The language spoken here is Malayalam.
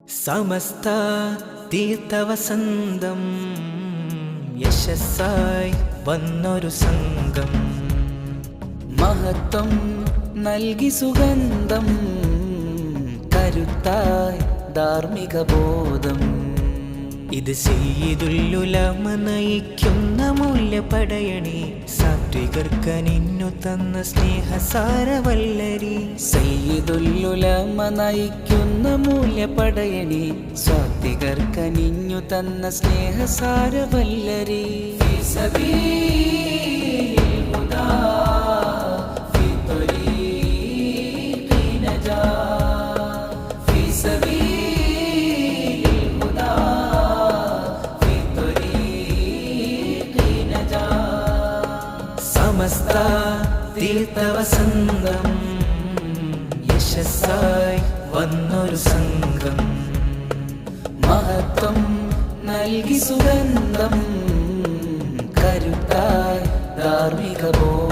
സമസ്ത തീർത്ഥവസന്തം യശസ്സായി വന്നൊരു സംഘം മഹത്വം നൽകി സുഗന്ധം കരുത്തായി ധാർമ്മിക ബോധം. ഇത് സയ്യിദുൽ-ഉലമ നയിക്കുന്ന മൂല്യപടയണി സാത്വികർക്കനിന്നു തന്ന സ്നേഹസാരവല്ലരി. സയ്യിദുൽ-ഉലമ നയിക്കുന്ന മൂല്യപടയണി സാത്വികർക്കനിഞ്ഞു തന്ന സ്നേഹസാരവല്ലരി. സമസ്ത തീർത്ഥവസന്തം യശസ്സായി വന്നൊരു സംഘം മഹത്വം നൽകി സുഗന്ധം കരുത്തായി ധാർമ്മിക ബോധം.